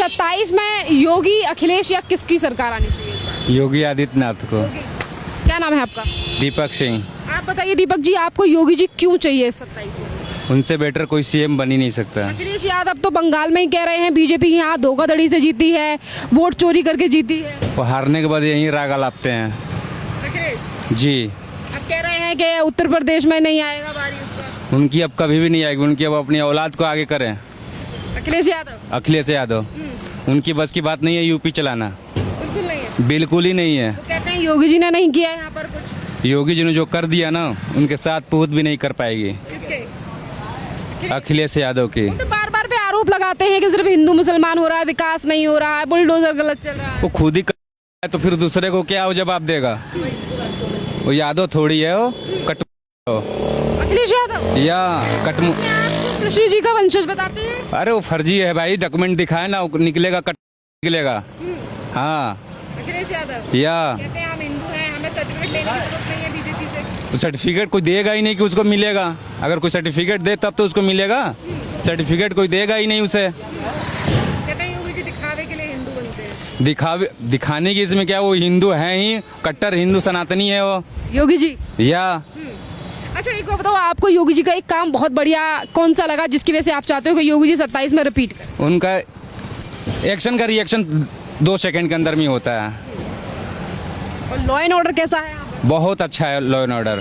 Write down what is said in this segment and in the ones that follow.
27 में योगी, अखिलेश या किसकी सरकार आनी चाहिए? योगी आदित्यनाथ को। क्या नाम है आपका? दीपक सिंह। आप बताइए दीपक जी, आपको योगी जी क्यों चाहिए 27 में? उनसे बेटर कोई सीएम बन ही नहीं सकता। अखिलेश यादव तो बंगाल में ही कह रहे हैं बीजेपी यहाँ धोखाधड़ी से जीती है, वोट चोरी करके जीती है। वो हारने के बाद यहीं राग लापते हैं। अखिलेश जी। अब कह रहे हैं कि उत्तर प्रदेश में नहीं आएगा बारी उसका। उनकी अब कभी भी नहीं आएगी। उनकी अब अपनी औलाद को आगे करें। अखिलेश यादव। अखिलेश यादव, उनकी बस की बात नहीं है यूपी चलाना। बिल्कुल नहीं है। बिल्कुल ही नहीं है। वो कहते हैं योगी जी ने नहीं किया यहाँ पर कुछ। योगी जी ने जो कर दिया ना, उनके साथ पूत भी नहीं कर पाएगी। किसके? अखिलेश यादव की। तो बार बार पे आरोप लगाते हैं कि सिर्फ हिंदू मुसलमान हो रहा है, विकास नहीं हो रहा है, बुलडोजर गलत चल रहा है। वो खुद ही कर है तो फिर दूसरे को क्या वो जवाब देगा? वो यादव थोड़ी है, वो कट अखिलेश यादव या कटमु। आपको कृष्ण जी का वंशज बताते हैं। अरे वो फर्जी है भाई, डॉक्यूमेंट दिखाए ना, वो निकलेगा कट निकलेगा। हाँ। अखिलेश यादव या कहते हैं हम हिंदू हैं, हमें सर्टिफिकेट लेने की जरूरत नहीं है बीजेपी से। सर्टिफिकेट कोई देगा ही नहीं कि उसको मिलेगा। अगर कोई सर्टिफिकेट दे तब तो उसको मिलेगा। सर्टिफिकेट कोई देगा ही नहीं उसे। कहते हैं योगी जी दिखावे के लिए हिंदू बनते हैं। दिखाने की इसमें क्या, वो हिंदू है ही, कट्टर हिंदू सनातनी है वो। योगी जी। या अच्छा एक बात बताओ, आपको योगी जी का एक काम बहुत बढ़िया कौन सा लगा जिसकी वजह से आप चाहते हो कि योगी जी 27 में रिपीट करें? उनका एक्शन का रिएक्शन 2 सेकंड के अंदर में होता है। और लॉ एंड ऑर्डर कैसा है यहाँ पर? बहुत अच्छा है लॉ एंड ऑर्डर।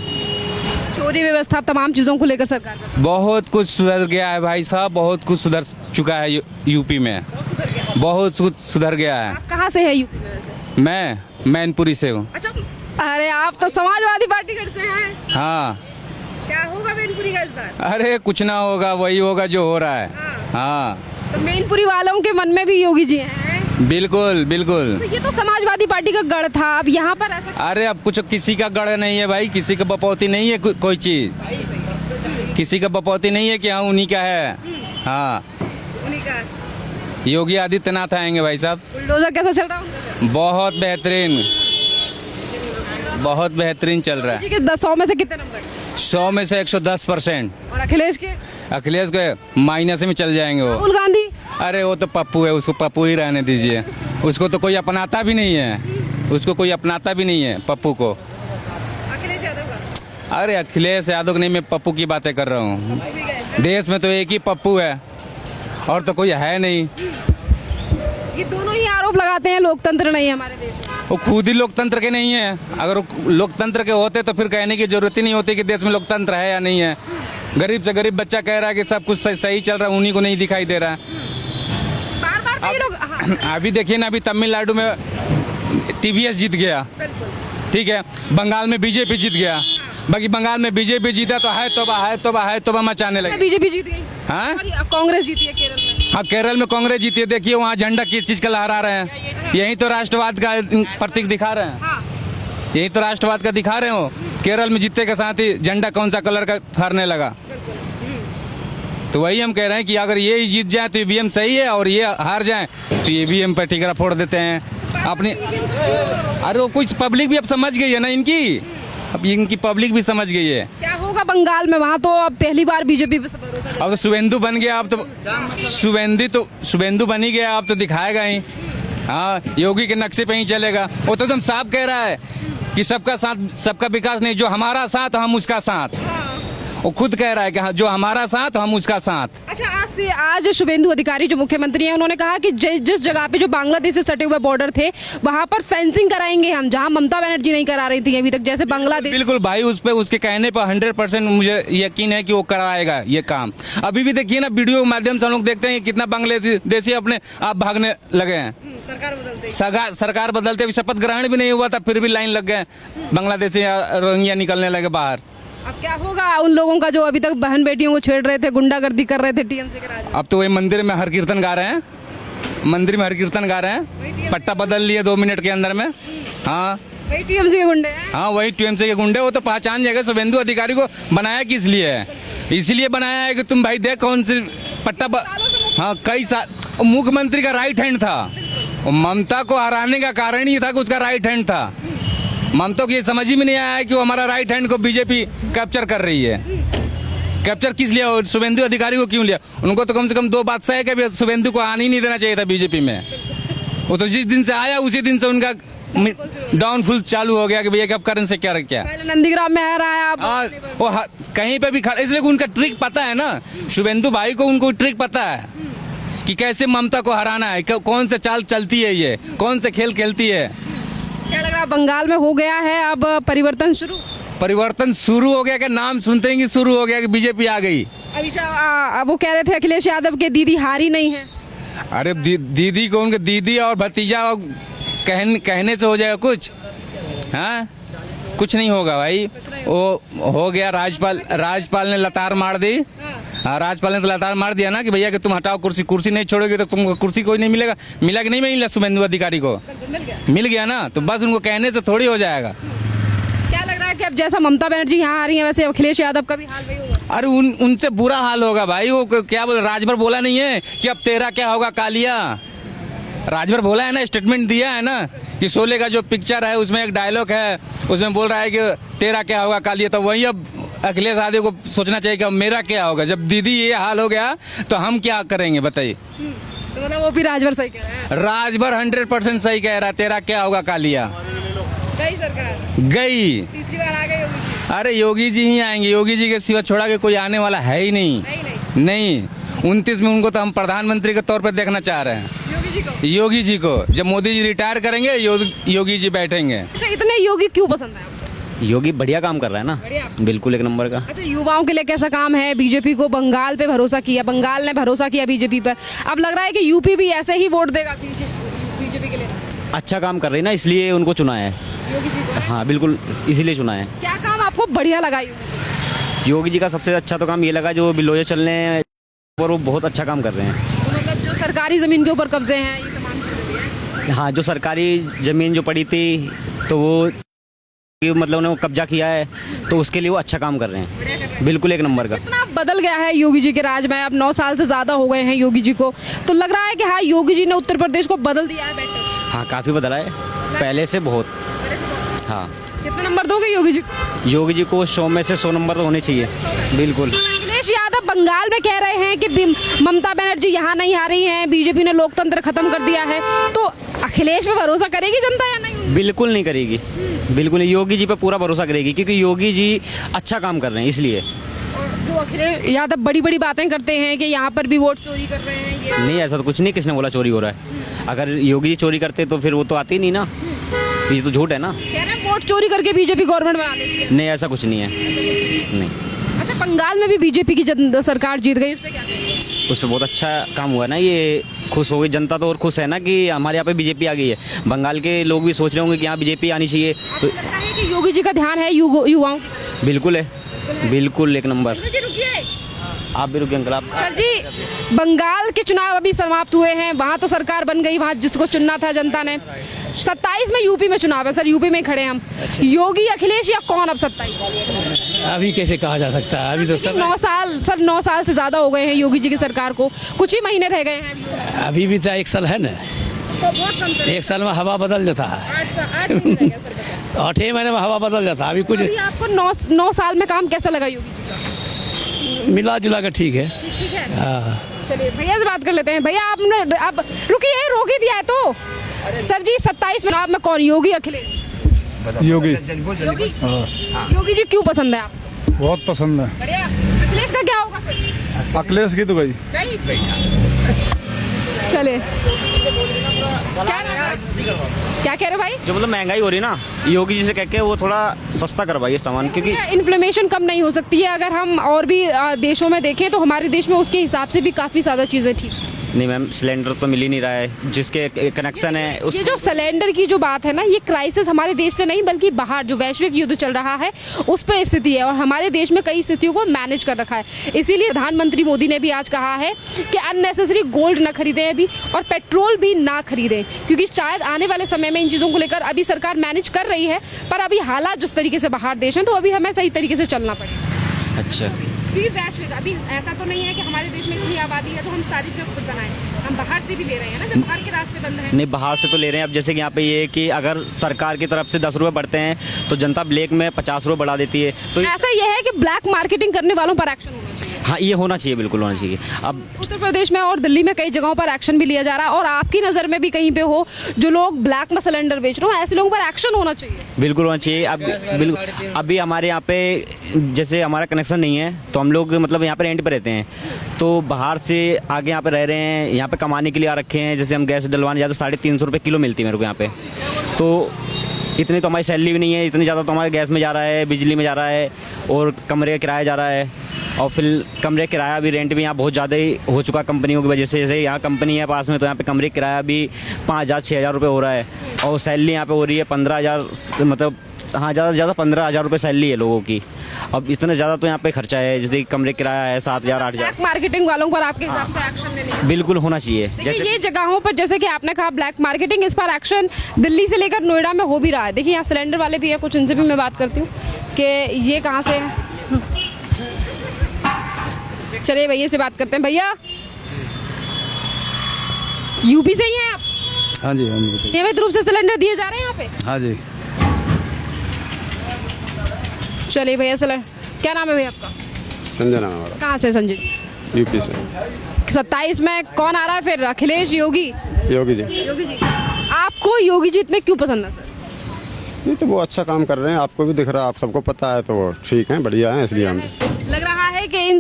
चोरी व्यवस्था तमाम चीजों को लेकर सरकार का बहुत कुछ सुधर गया है भाई साहब, बहुत कुछ सुधर चुका है यूपी में। सुधर गया। बहुत कुछ सुधर गया है। आप कहाँ से है यूपी में वैसे? मैं मैनपुरी से हूँ। अच्छा, अरे आप तो समाजवादी पार्टी घर से हैं। हाँ। क्या होगा मैनपुरी का इस बार? अरे कुछ ना होगा, वही होगा जो हो रहा है। हाँ। तो मैनपुरी वालों के मन में भी योगी जी हैं। बिल्कुल बिल्कुल। तो ये तो समाजवादी पार्टी का गढ़ था, अब यहाँ पर ऐसा। अरे अब कुछ किसी का गढ़ नहीं है भाई, किसी का बपौती नहीं है कोई चीज। किसी का बपौती नहीं है कि हाँ उन्हीं का है। हाँ, उन्हीं का। योगी आदित्यनाथ आएंगे भाई साहब। बुलडोजर कैसा चल रहा है? बहुत बेहतरीन, बहुत बेहतरीन चल रहा है। 100 में से कितने नंबर? 100 में से 110%। और अखिलेश के? अखिलेश के माइनस में चल जाएंगे वो। राहुल गांधी? अरे वो तो पप्पू है, उसको पप्पू ही रहने दीजिए। उसको तो कोई अपनाता भी नहीं है, उसको कोई अपनाता भी नहीं है पप्पू को। अखिलेश यादव का? अरे अखिलेश यादव नहीं, मैं पप्पू की बातें कर रहा हूँ। देश में तो एक ही पप्पू है और तो कोई है नहीं। ये दोनों ही आरोप लगाते हैं लोकतंत्र नहीं है हमारे देश में। वो खुद ही लोकतंत्र के नहीं है। अगर वो लोकतंत्र के होते तो फिर कहने की जरूरत ही नहीं होती कि देश में लोकतंत्र है या नहीं है। गरीब से गरीब बच्चा कह रहा है कि सब कुछ सही चल रहा है, उन्हीं को नहीं दिखाई दे रहा है। बार बार लोग अभी देखिए ना, अभी तमिलनाडु में टीवीएस जीत गया, ठीक है, बंगाल में बीजेपी जीत गया। बाकी बंगाल में बीजेपी जीता तो है तोबा मचाने लगे। बीजेपी जीत गई। हाँ, कांग्रेस जीती है केरल में। हाँ केरल में कांग्रेस जीती है। देखिए वहाँ झंडा किस चीज का लहरा रहे हैं, यही तो राष्ट्रवाद का प्रतीक दिखा रहे हैं। हाँ। यही तो राष्ट्रवाद का दिखा रहे हो। केरल में जीतने के साथ ही झंडा कौन सा कलर का फहरने लगा। तो वही हम कह रहे हैं कि अगर ये जीत जाए तो ईवीएम सही है, और ये हार जाए तो ईवीएम पर ठीकरा फोड़ देते हैं अपनी। अरे वो कुछ पब्लिक भी अब समझ गई है ना इनकी, अब इनकी पब्लिक भी समझ गई है। क्या होगा बंगाल में? वहाँ तो अब पहली बार बीजेपी पे भरोसा। अब तो शुभेंदु बन गया, अब तो शुभेंदु बन ही गया, अब तो दिखाएगा ही। हाँ, योगी के नक्शे पे ही चलेगा। वो तो एकदम साफ कह रहा है कि सबका साथ सबका विकास नहीं, जो हमारा साथ हम उसका साथ। वो खुद कह रहा है कि हाँ, जो हमारा साथ हम उसका साथ। अच्छा, आज शुभेंदु अधिकारी जो मुख्यमंत्री हैं, उन्होंने कहा कि जिस जगह पे जो बांग्लादेश से सटे हुए बॉर्डर थे वहां पर फेंसिंग कराएंगे हम, जहां ममता बनर्जी नहीं करा रही थी अभी तक, जैसे बांग्लादेश। बिल्कुल भाई, उस पे उसके कहने पर 100% मुझे यकीन है कि वो कराएगा ये काम। अभी भी देखिए ना, वीडियो के माध्यम से हम लोग देखते हैं कितना बांग्लादेशी अपने आप भागने लगे हैं। सरकार बदलते हुए शपथ ग्रहण भी नहीं हुआ था, फिर भी लाइन लग गए, बांग्लादेशी रोहिंग्या निकलने लगे बाहर। अब क्या होगा उन लोगों का जो अभी तक बहन बेटियों को छेड़ रहे थे, गुंडागर्दी कर रहे थे टीएमसी के राज में? अब तो वही मंदिर में हर कीर्तन गा रहे हैं, मंदिर में हर कीर्तन गा रहे हैं। पट्टा बदल लिए 2 मिनट के अंदर में। हाँ, वही टीएमसी के गुंडे हैं। हाँ वही टीएमसी के गुंडे। वो तो पहचान जाएगा। शुभेंदु अधिकारी को बनाया किस लिए है? इसलिए बनाया है कि तुम भाई देख कौन सी हाँ कई साल मुख्यमंत्री का राइट हैंड था। ममता को हराने का कारण ही था कि उसका राइट हैंड था। ममता को ये समझ ही में नहीं आया कि वो हमारा राइट हैंड को बीजेपी कैप्चर कर रही है। कैप्चर किस लिया? और शुभेंदु अधिकारी को क्यों लिया? उनको तो कम से कम 2 बात सही है कि शुभेंदु को आने ही नहीं देना चाहिए था बीजेपी में। वो तो जिस दिन से आया उसी दिन से उनका डाउनफॉल चालू हो गया कि भैया कब करन से क्या पहले नंदीग्राम में आ रहा है आप वो कहीं पे भी खड़ा, इसलिए उनका ट्रिक पता है ना, शुभेंदु भाई को उनको ट्रिक पता है कि कैसे ममता को हराना है, कौन से चाल चलती है, ये कौन से खेल खेलती है। क्या लग रहा है बंगाल में हो गया है अब परिवर्तन शुरू? परिवर्तन शुरू हो गया कि नाम सुनते ही शुरू हो गया कि बीजेपी आ गई? अभी वो कह रहे थे अखिलेश यादव के दीदी हारी नहीं है। अरे दीदी को, उनके दीदी और भतीजा कहने से हो जाएगा कुछ? हाँ, कुछ नहीं होगा भाई। वो हो गया, राजपाल ने लतार मार दी। हाँ, राजपाल ने तो लतार मार दिया ना कि भैया कि तुम हटाओ कुर्सी नहीं छोड़ोगे तो तुमको कुर्सी कोई नहीं मिलेगा। मिला कि नहीं मिला शुभेंदु अधिकारी को? मिल गया ना, तो बस उनको कहने से थोड़ी हो जाएगा। क्या लग रहा है कि अब जैसा ममता बनर्जी यहाँ आ रही है वैसे अखिलेश यादव का भी हाल वही होगा? अरे उनसे बुरा हाल होगा भाई। वो क्या बोल, राजभर बोला नहीं है कि अब तेरा क्या होगा कालिया? राजभर बोला है ना, स्टेटमेंट दिया है ना कि शोले का जो पिक्चर है उसमें एक डायलॉग है, उसमें बोल रहा है कि तेरा क्या होगा कालिया। तो वही अब अखिलेश यादव को सोचना चाहिए कि अब मेरा क्या होगा। जब दीदी ये हाल हो गया तो हम क्या करेंगे बताइए? तो मतलब वो भी राजभर सही कह रहा है। राजभर 100% सही कह रहा है, तेरा क्या होगा कालिया। गई सरकार, गई, तीसरी बार आ गई योगी जी। अरे योगी जी ही आएंगे, योगी जी के सिवा छोड़ा के कोई आने वाला है ही नहीं। नहीं 29 में उनको तो हम प्रधानमंत्री के तौर पर देखना चाह रहे हैं, योगी जी को। जब मोदी जी रिटायर करेंगे योगी जी बैठेंगे। अच्छा, इतने योगी क्यों पसंद है आपको? योगी बढ़िया काम कर रहा है ना, बिल्कुल एक नंबर का। अच्छा, युवाओं के लिए कैसा काम है? बीजेपी को बंगाल पे भरोसा किया, बंगाल ने भरोसा किया बीजेपी पर, अब लग रहा है कि यूपी भी ऐसे ही वोट देगा बीजेपी के लिए। अच्छा काम कर रही है ना, इसलिए उनको चुना है योगी जी को। हाँ बिल्कुल, इसीलिए चुना है। क्या काम आपको बढ़िया लगा योगी जी का? सबसे अच्छा तो काम ये लगा जो बिलोजे चलने और वो बहुत अच्छा काम कर रहे हैं। तो मतलब जो सरकारी जमीन के ऊपर कब्जे हैं ये तमाम चीजें? हाँ, जो सरकारी जमीन जो पड़ी थी तो वो मतलब उन्होंने कब्जा किया है, तो उसके लिए वो अच्छा काम कर रहे हैं, बिल्कुल एक नंबर का। कितना बदल गया है योगी जी के राज में, अब 9 साल से ज्यादा हो गए हैं योगी जी को, तो लग रहा है कि हाँ योगी जी ने उत्तर प्रदेश को बदल दिया है बेटर। हाँ, काफ़ी बदला है पहले से बहुत। हाँ, कितने नंबर दोगे योगी जी को? योगी जी को 100 में से 100 नंबर तो होने चाहिए, बिल्कुल। अखिलेश यादव बंगाल में कह रहे हैं कि ममता बनर्जी यहाँ नहीं आ रही हैं, बीजेपी ने लोकतंत्र खत्म कर दिया है, तो अखिलेश पे भरोसा करेगी जनता या नहीं? बिल्कुल नहीं करेगी, बिल्कुल नहीं। योगी जी पे पूरा भरोसा करेगी क्योंकि योगी जी अच्छा काम कर रहे हैं, इसलिए। जो अखिलेश यादव बड़ी बड़ी बातें करते हैं कि यहाँ पर भी वोट चोरी कर रहे हैं, ये नहीं, ऐसा तो कुछ नहीं, किसने बोला चोरी हो रहा है? अगर योगी जी चोरी करते तो फिर वो तो आती नहीं ना, ये तो झूठ है ना। कह रहे हैं वोट चोरी करके बीजेपी गवर्नमेंट बना देती है। नहीं, ऐसा कुछ नहीं है, नहीं। अच्छा, बंगाल में भी बीजेपी की सरकार जीत गई, उस पे क्या कहेंगे? उस पर बहुत अच्छा काम हुआ ना, ये खुश हो गई जनता तो, और खुश है ना कि हमारे यहाँ पे बीजेपी आ गई है। बंगाल के लोग भी सोच रहे होंगे कि यहाँ बीजेपी आनी चाहिए। तो लगता है कि योगी जी का ध्यान है युवाओं की? बिल्कुल है, बिल्कुल एक नंबर। रुकिए, आप भी रुकिए अंकल। आप सर जी, बंगाल के चुनाव अभी समाप्त हुए हैं, वहाँ तो सरकार बन गई, वहाँ जिसको चुनना था जनता ने। 27 में यूपी में चुनाव है, सर यूपी में खड़े हम, योगी अखिलेश या कौन अब 27? अभी कैसे कहा जा सकता है, अभी तो सब 9 साल से ज्यादा हो गए हैं योगी जी की सरकार को, कुछ ही महीने रह गए हैं। अभी भी तो 1 साल है ना, तो बहुत कम से 1 साल में हवा बदल जाता है, 8 महीने रह गए सर। 8 महीने में हवा बदल जाता है। अभी कुछ अभी आपको 9 साल में काम कैसा लगा योगी जी का? मिला जुला के ठीक है। ठीक है, हाँ, चलिए भैया से बात कर लेते हैं। भैया आपने अब रुकिए, रोक ही दिया है तो। सर जी, 27 में आप में कौन, योगी अखिलेश? योगी। योगी जी क्यों पसंद है आप? बहुत पसंद है। बढ़िया। अखिलेश का क्या होगा फिर? अखिलेश की तो गई। चले, क्या कह रहे हो भाई? जो मतलब महंगाई हो रही है ना, योगी जी से कह के वो थोड़ा सस्ता करवाइए सामान, क्योंकि इन्फ्लेमेशन कम नहीं हो सकती है? अगर हम और भी देशों में देखें तो हमारे देश में उसके हिसाब से भी काफ़ी ज़्यादा चीज़ें ठीक। नहीं मैम, सिलेंडर तो मिल ही नहीं रहा है, जिसके कनेक्शन है उस ये जो सिलेंडर की जो बात है ना, ये क्राइसिस हमारे देश से नहीं बल्कि बाहर जो वैश्विक युद्ध चल रहा है उस पर स्थिति है, और हमारे देश में कई स्थितियों को मैनेज कर रखा है। इसीलिए प्रधानमंत्री मोदी ने भी आज कहा है कि अननेसेसरी गोल्ड न खरीदें अभी, और पेट्रोल भी ना खरीदें, क्योंकि शायद आने वाले समय में इन चीज़ों को लेकर अभी सरकार मैनेज कर रही है, पर अभी हालात जिस तरीके से बाहर देश हैं तो अभी हमें सही तरीके से चलना पड़ेगा। अच्छा, वैश्विक अभी ऐसा तो नहीं है कि हमारे देश में इतनी आबादी है तो हम सारी चीज़ खुद बनाएं, हम बाहर से भी ले रहे हैं ना, जब बाहर के रास्ते बंद हैं। नहीं, बाहर से तो ले रहे हैं। अब जैसे कि यहाँ पे ये है कि अगर सरकार की तरफ से 10 रुपये बढ़ते हैं तो जनता ब्लैक में 50 रुपये बढ़ा देती है, तो ऐसा ये है कि ब्लैक मार्केटिंग करने वालों पर एक्शन होना चाहिए। हाँ, ये होना चाहिए, बिल्कुल होना चाहिए। अब उत्तर प्रदेश में और दिल्ली में कई जगहों पर एक्शन भी लिया जा रहा है, और आपकी नज़र में भी कहीं पे हो जो लोग ब्लैक में सिलेंडर बेच रहे हो, ऐसे लोगों पर एक्शन होना चाहिए। बिल्कुल होना चाहिए। अब बिल्कुल अभी हमारे यहाँ पे जैसे हमारा कनेक्शन नहीं है, तो हम लोग मतलब यहाँ पे रेंट पे रहते हैं, तो बाहर से आगे यहाँ पे रह रहे हैं, यहाँ पे कमाने के लिए आ रखे हैं। जैसे हम गैस डलवाने जाते 350 रुपये किलो मिलती है मेरे को यहाँ पे, तो इतनी तो हमारी सैलरी भी नहीं है, इतनी ज़्यादा तो हमारे गैस में जा रहा है, बिजली में जा रहा है, और कमरे का किराया जा रहा है। और फिर कमरे का किराया भी, रेंट भी यहाँ बहुत ज़्यादा ही हो चुका कंपनियों की वजह से। जैसे यहाँ कंपनी है पास में, तो यहाँ पे कमरे का किराया भी 5,000-6,000 रुपये हो रहा है, और सैलरी यहाँ पे हो रही है 15,000, मतलब हाँ ज़्यादा से ज़्यादा 15,000 रुपये सैलरी है लोगों की। अब इतना ज़्यादा तो यहाँ पे खर्चा है, जैसे कमरे किराया है 7,000-8,000। ब्लैक मार्केटिंग वालों पर आपके हिसाब से एक्शन लेने की बिल्कुल होना चाहिए। देखिए, ये जगहों पर जैसे कि आपने कहा ब्लैक मार्केटिंग, इस पर एक्शन दिल्ली से लेकर नोएडा में हो भी रहा है। देखिए, यहाँ सिलेंडर वाले भी हैं, कुछ उनसे भी मैं बात करती हूँ कि ये कहाँ से है। चलिए भैया से बात करते हैं। भैया, यूपी से ही हैं आप? हाँ जी, हाँ जी, नियमित रूप से सिलेंडर दिए जा रहे हैं यहाँ पे? हाँ जी। चलिए भैया, सिलेंडर क्या नाम है भैया आपका? संजय नाम है हमारा, कहाँ से संजय जी? यूपी से। 27 में कौन आ रहा है फिर, अखिलेश, योगी? योगी जी। योगी जी। आपको योगी जी इतने क्यों पसंद है सर? नहीं तो वो अच्छा काम कर रहे हैं, आपको भी दिख रहा है, आप सबको पता है, तो वो ठीक है, बढ़िया है, इसलिए हम लग रहा है कि इन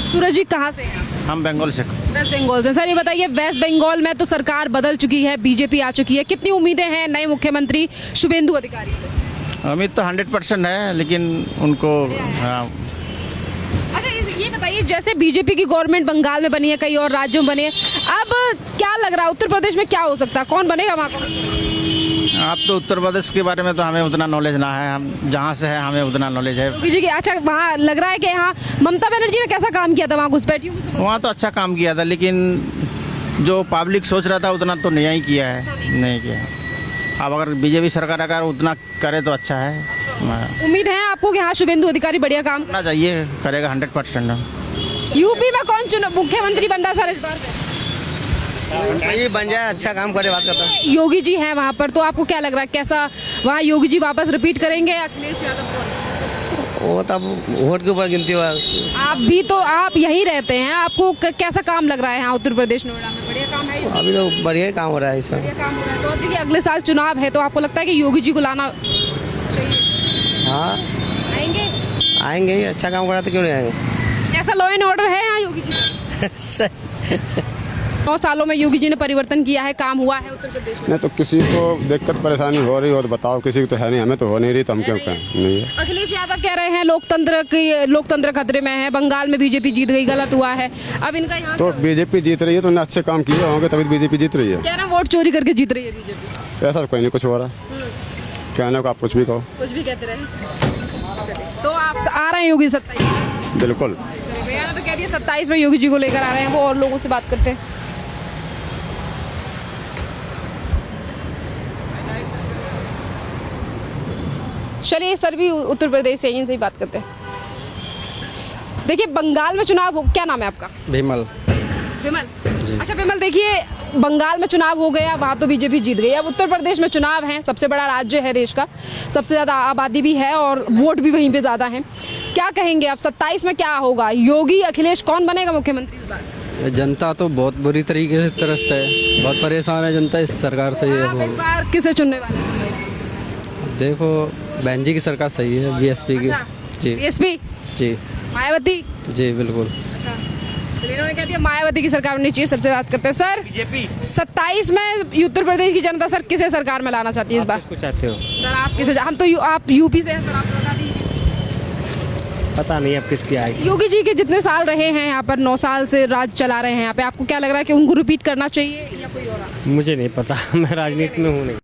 सूरज जी कहाँ से हैं? हम बंगाल से। वेस्ट बंगाल से। सर ये बताइए, वेस्ट बंगाल में तो सरकार बदल चुकी है, बीजेपी आ चुकी है, कितनी उम्मीदें हैं नए मुख्यमंत्री शुभेंदु अधिकारी से? उम्मीद तो 100% है, लेकिन उनको हाँ, अच्छा ये बताइए, जैसे बीजेपी की गवर्नमेंट बंगाल में बनी है, कई और राज्यों में बनी है, अब क्या लग रहा है उत्तर प्रदेश में क्या हो सकता है, कौन बनेगा वहाँ का? आप तो उत्तर प्रदेश के बारे में तो हमें उतना नॉलेज ना है, हम जहाँ से है हमें उतना नॉलेज है। योगी जी की, अच्छा वहाँ लग रहा है कि यहाँ ममता बनर्जी ने कैसा काम किया था वहाँ घुसपैठियों को? वहाँ तो अच्छा काम किया था, लेकिन जो पब्लिक सोच रहा था उतना तो नहीं किया है, नहीं किया। अब अगर बीजेपी सरकार अगर उतना करे तो अच्छा है। उम्मीद है आपको कि हाँ शुभेंदु अधिकारी बढ़िया काम करना चाहिए, करेगा 100%। यूपी में कौन मुख्यमंत्री बन रहा है सर इस बार? ये बन जाए, अच्छा काम करे, बात करता है। योगी जी हैं वहाँ पर, तो आपको क्या लग रहा है कैसा वहाँ योगी जी वापस रिपीट करेंगे या अखिलेश यादव? वो तब वोट के ऊपर गिनती हुआ। आप भी तो आप यहीं रहते हैं, आपको कैसा काम लग रहा है यहाँ उत्तर प्रदेश नोएडा में? बढ़िया काम है? अभी तो बढ़िया ही काम हो रहा है, बढ़िया काम हो रहा है। तो देखिए अगले साल चुनाव है, तो आपको लगता है कि योगी जी को लाना चाहिए? हाँ आएंगे? आएंगे ही, अच्छा काम करा तो क्यों नहीं आएंगे। ऐसा लॉ एंड ऑर्डर है यहाँ योगी जी? 9 सालों में योगी जी ने परिवर्तन किया है, काम हुआ है उत्तर प्रदेश में? नहीं तो किसी को दिक्कत परेशानी हो रही हो तो बताओ, किसी को तो है नहीं, हमें तो हो नहीं रही, तो हम क्यों कहें नहीं है। अखिलेश यादव कह रहे हैं लोकतंत्र खतरे में है, बंगाल में बीजेपी जीत गई, गलत हुआ है, अब इनका यहाँ तो बीजेपी जीत रही है तो उन्हें अच्छे काम किए होंगे, तभी बीजेपी जीत रही है। कह रहे हैं वोट चोरी करके जीत रही है बीजेपी। ऐसा तो कोई नहीं कुछ हो रहा, कहने को आप कुछ भी कहो, कुछ भी कहते रहे। तो आप आ रहे हैं योगी 27 में? बिल्कुल। भैया ने तो कह दिया 27 में योगी जी को लेकर आ रहे हैं, वो और लोगों से बात करते हैं। चलिए सर भी उत्तर प्रदेश से, इनसे ही बात करते हैं। देखिए बंगाल में चुनाव हो, क्या नाम है आपका? विमल। विमल, अच्छा विमल, देखिए बंगाल में चुनाव हो गया, वहाँ तो बीजेपी जीत गई, अब उत्तर प्रदेश में चुनाव है, सबसे बड़ा राज्य है देश का, सबसे ज़्यादा आबादी भी है और वोट भी वहीं पे ज़्यादा हैं। क्या कहेंगे आप 27 में क्या होगा, योगी अखिलेश कौन बनेगा मुख्यमंत्री इस बार? जनता तो बहुत बुरी तरीके से त्रस्त है, बहुत परेशान है जनता इस सरकार से। ये आप इस बार किसे चुनने वाले हैं? देखो बहन जी की सरकार सही है, बीएसपी की। जी बीएसपी जी। मायावती? जी बिल्कुल। अच्छा, तो इन्होंने कह दिया मायावती की सरकार होनी चाहिए। सबसे बात करते हैं सर, बीजेपी 27 में उत्तर प्रदेश की जनता सर किसे सरकार में लाना चाहती है इस बार? कुछ चाहते हो? सर आप किसे? हम तो आप यूपी से हैं सर, आप बता दीजिए। पता नहीं अब किसकी आएगी। योगी जी के जितने साल रहे हैं यहाँ पर, 9 साल से राज चला रहे हैं यहाँ पे, आपको क्या लग रहा है कि उनको रिपीट करना चाहिए या कोई और? मुझे नहीं पता, मैं राजनीति में हूँ नहीं।